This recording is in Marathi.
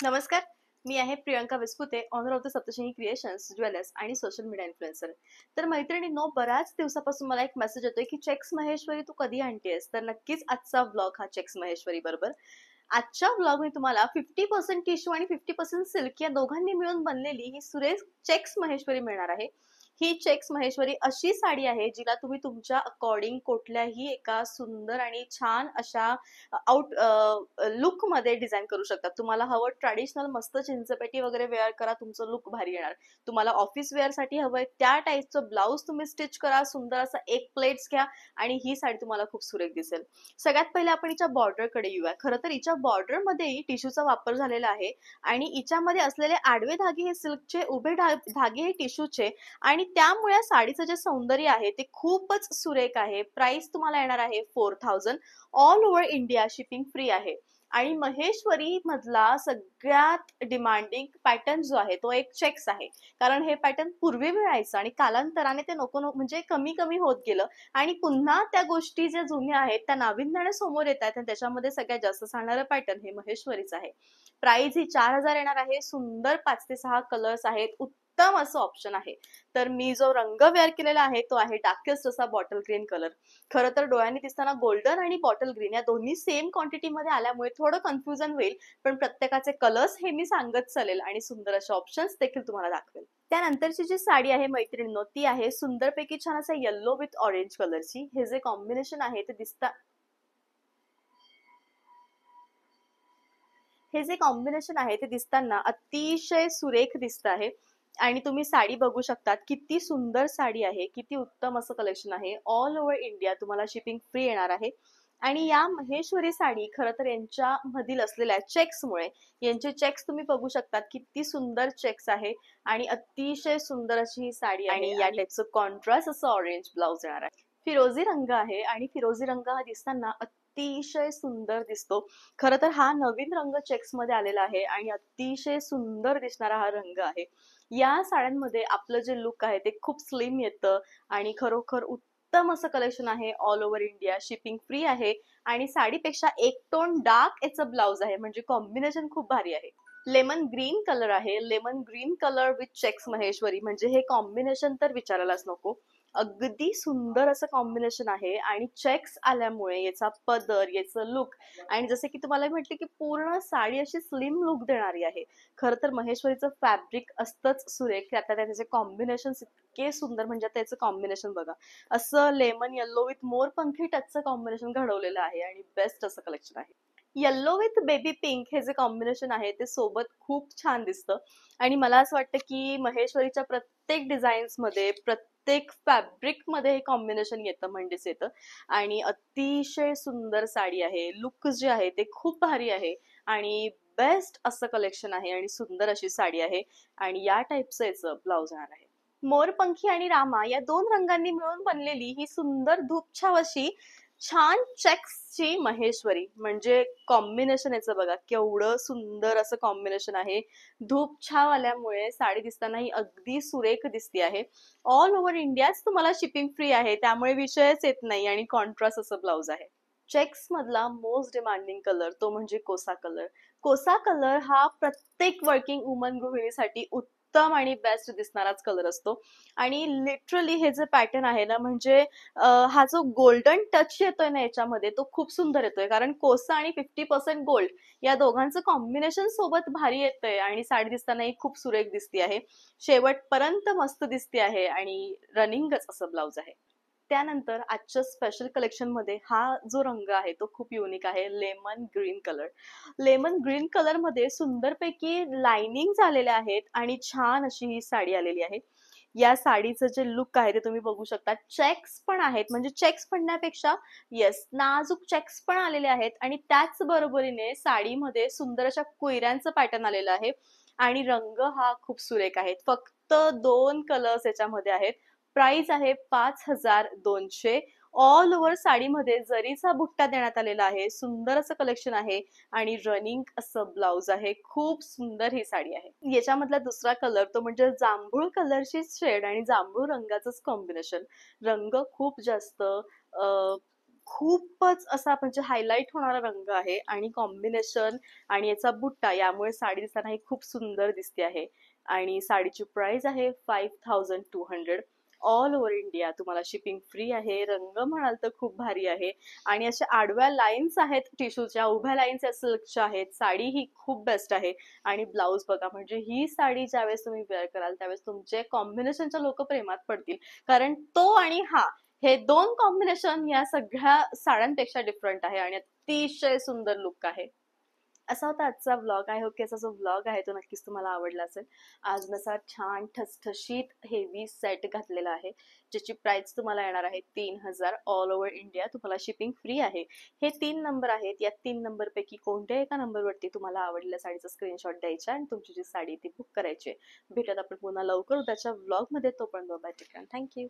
नमस्कार. मी आहे Priyanka Wispute, owner of the Saptashrungi creations, jewellers आणि सोशल मीडिया इन्फ्लुएन्सर. तर मैत्रिणींनो, बऱ्याच दिवसापासून मला एक मेसेज येतोय की चेक्स महेश्वरी तू कधी आणतेस? तर नक्कीच आजचा व्लॉग हा चेक्स महेश्वरी बरोबर. आजच्या व्लॉग मी तुम्हाला 50% टिश्यू आणि 50% सिल्क या दोघांनी मिळून बनलेली ही सुरेख चेक्स महेश्वरी मिळणार आहे. ही चेक्स महेश्वरी अशी साडी आहे जिला तुम्ही तुमच्या अकॉर्डिंग कुठल्याही एका सुंदर आणि छान अशा आउट लुक मध्ये डिझाईन करू शकता. तुम्हाला हवं ट्रॅडिशनल मस्त चिंचपेटी वगैरे वेअर करा, तुमचं लुक भारी येणार. तुम्हाला ऑफिस वेअर साठी हवंय त्या टाईपचं ब्लाऊज तुम्ही स्टिच करा, सुंदर असा एक प्लेट्स घ्या आणि ही साडी तुम्हाला खूप सुरेख दिसेल. सगळ्यात पहिले आपण हिच्या बॉर्डर कडे येऊया. खरं तर हिच्या बॉर्डर मध्येही टिश्यूचा वापर झालेला आहे आणि हिच्यामध्ये असलेले आडवे धागे हे सिल्कचे, उभे धागे हे टिश्यूचे आणि त्यामुळे साडीचं जे सौंदर्य आहे ते खूपच सुरेख आहे. प्राइस तुम्हाला येणार आहे 4000. All over India shipping free आहे. आणि महेश्वरी मधला सगळ्यात डिमांडिंग पॅटर्न जो आहे तो एक चेक्स आहे. कारण हे पॅटर्न पूर्वी मिळायचं आणि कालांतराने ते नको म्हणजे कमी कमी होत गेलं आणि पुन्हा त्या गोष्टी ज्या जुन्या आहेत त्या नाविन्याने समोर येत आहेत आणि त्याच्यामध्ये सगळ्यात जास्त चालणारं पॅटर्न हे महेश्वरीच आहे. प्राइस ही 4000 येणार आहे. सुंदर 5 ते 6 कलर्स आहेत. उत्तम असं ऑप्शन आहे. तर मी जो रंग वेअर केलेला आहे तो आहे डार्केस्ट असा बॉटल ग्रीन कलर. खरं तर डोळ्यांनी दिसताना गोल्डन आणि बॉटल ग्रीन या दोन्ही सेम क्वांटिटी मध्ये आल्यामुळे थोडं कन्फ्युजन होईल, पण प्रत्येकाचे कलर्स हे मी सांगत चालेल आणि सुंदर असे ऑप्शन्स देखील तुम्हाला दाखवेल. त्यानंतरची जी साडी आहे मैत्रिणींनो, ती आहे सुंदरपैकी छान असा येल्लो विथ ऑरेंज कलरची. हे जे कॉम्बिनेशन आहे ते दिसताना अतिशय सुरेख दिसत आहे आणि तुम्ही साडी बघू शकतात. किती सुंदर साडी आहे, किती उत्तम असं कलेक्शन आहे. ऑल ओव्हर इंडिया तुम्हाला शिपिंग फ्री येणार आहे. आणि या महेश्वरी साडी खरं तर यांच्या मधील असलेल्या चेक्समुळे, यांचे चेक्स तुम्ही बघू शकतात किती सुंदर चेक्स आहे आणि अतिशय सुंदर अशी ही साडी आहे. आणि या टाईपचं कॉन्ट्रास्ट असं ऑरेंज ब्लाउज येणार आहे. फिरोजी रंग आहे आणि फिरोजी रंग हा दिसताना अतिशय सुंदर दिसतो. खरं तर हा नवीन रंग चेक्स मध्ये आलेला आहे आणि अतिशय सुंदर दिसणारा हा रंग आहे. या साड्यांमध्ये आपलं जे लुक आहे ते खूप स्लिम येतं आणि खरोखर उत्तम असं कलेक्शन आहे. All over India shipping free आहे आणि साडीपेक्षा एक टोन डार्क याचं ब्लाउज आहे, म्हणजे कॉम्बिनेशन खूप भारी आहे. लेमन ग्रीन कलर आहे. Lemon green colour with checks Maheshwari म्हणजे हे कॉम्बिनेशन तर विचारायलाच नको. अगदी सुंदर असं कॉम्बिनेशन आहे आणि चेक्स आल्यामुळे याचा पदर, याचं लुक आणि जसे की तुम्हाला म्हटले की पूर्ण साडी अशी स्लिम लुक देणारी आहे. खरं तर महेश्वरीचं फॅब्रिक असतंच सुरेख. आता त्याचे कॉम्बिनेशन इतके सुंदर, म्हणजे त्याचं कॉम्बिनेशन बघा. असं लेमन येल्लो विथ मोरपंखी टचचं कॉम्बिनेशन घडवलेलं आहे आणि बेस्ट असं कलेक्शन आहे. येल्लो विथ बेबी पिंक हे जे कॉम्बिनेशन आहे ते सोबत खूप छान दिसतं आणि मला असं वाटतं की महेश्वरीच्या प्रत्येक डिझाईन्स मध्ये, प्रत्येक फॅब्रिक मध्ये हे कॉम्बिनेशन येतं म्हणजेच येतं आणि अतिशय सुंदर साडी आहे. लुक जे आहे ते खूप भारी आहे आणि बेस्ट असं कलेक्शन आहे आणि सुंदर अशी साडी आहे आणि या टाईपचं याचं ब्लाउज येणार आहे. मोरपंखी आणि रामा या दोन रंगांनी मिळून बनलेली ही सुंदर धूपछाव अशी छान चेक्सची महेश्वरी, म्हणजे कॉम्बिनेशन याचं बघा केवढं सुंदर असं कॉम्बिनेशन आहे. धूप छाव आल्यामुळे साडी दिसताना ही अगदी सुरेख दिसते आहे. ऑल ओव्हर इंडियाच तुम्हाला शिपिंग फ्री आहे, त्यामुळे विषयच येत नाही आणि कॉन्ट्रास्ट असं ब्लाउज आहे. चेक्स मधला मोस्ट डिमांडिंग कलर तो म्हणजे कोसा कलर. कोसा कलर हा प्रत्येक वर्किंग वुमन गृहिणीसाठी उत्तम आणि बेस्ट दिसणाराच कलर असतो आणि लिटरली हे जे पॅटर्न आहे ना, म्हणजे हा जो गोल्डन टच येतोय ना याच्यामध्ये तो खूप सुंदर येतोय, कारण कोसा आणि 50% गोल्ड या दोघांचं कॉम्बिनेशन सोबत भारी येतंय आणि साडी दिसताना ही खूप सुरेख दिसती आहे. शेवटपर्यंत मस्त दिसते आहे आणि रनिंगच असं ब्लाउज आहे. त्यानंतर आजच्या स्पेशल कलेक्शन मध्ये हा जो रंग आहे तो खूप युनिक आहे. Lemon green colour. Lemon green colour मध्ये सुंदरपैकी लाइनिंग झालेल्या आहेत आणि छान अशी ही साडी आलेली आहे. या साडीचं जे लुक आहे ते तुम्ही बघू शकता. चेक्स पण आहेत, म्हणजे चेक्स म्हणण्यापेक्षा येस नाजूक चेक्स पण आलेले आहेत आणि त्याच बरोबरीने साडीमध्ये सुंदर अशा कोयऱ्यांचं पॅटर्न आलेलं आहे आणि रंग हा खूप सुरेख आहे. फक्त 2 कलर्स याच्यामध्ये आहेत. प्राइस आहे 5200. ऑल ओव्हर साडीमध्ये जरीचा बुट्टा देण्यात आलेला आहे. सुंदर असं कलेक्शन आहे आणि रनिंग असं ब्लाउज आहे. खूप सुंदर ही साडी आहे. याच्यामधला दुसरा कलर तो म्हणजे जांभूळ कलरची शेड आणि जांभूळ रंगाचंच कॉम्बिनेशन. रंग खूप जास्त खूपच असा म्हणजे हायलाइट होणारा रंग आहे आणि कॉम्बिनेशन आणि याचा बुट्टा यामुळे साडी दिसताना खूप सुंदर दिसते आहे. आणि साडीची प्राइस आहे 5200. ऑल ओव्हर इंडिया तुम्हाला शिपिंग फ्री आहे. रंग म्हणाल तर खूप भारी आहे. आणि अशा आडव्या लाईन्स आहेत टिश्यूच्या, उभ्या लाईन्स या सिल्कच्या आहेत. साडी ही खूप बेस्ट आहे. आणि ब्लाऊज बघा, म्हणजे ही साडी ज्यावेळेस तुम्ही वेअर कराल त्यावेळेस तुमचे कॉम्बिनेशनच्या लोक प्रेमात पडतील. कारण तो आणि हा, हे दोन कॉम्बिनेशन या सगळ्या साड्यांपेक्षा डिफरंट आहे आणि अतिशय सुंदर लुक आहे. असा होता आजचा व्लॉग. आय होप की असा जो व्लॉग आहे तो नक्कीच तुम्हाला आवडला असेल. आज मी असा छान ठसठशीत हेवी सेट घातलेला आहे, ज्याची प्राइस तुम्हाला येणार आहे 3000. ऑल ओव्हर इंडिया तुम्हाला शिपिंग फ्री आहे. हे 3 नंबर आहेत. या 3 नंबर पैकी कोणत्याही एका नंबरवरती तुम्हाला आवडलेल्या साडीचा स्क्रीनशॉट द्यायचा आणि तुमची जी साडी ती बुक करायची. भेटत आपण पुन्हा लवकर उद्याच्या व्लॉग मध्ये. तोपर्यंत बाय, टेक केअर, थँक्यू.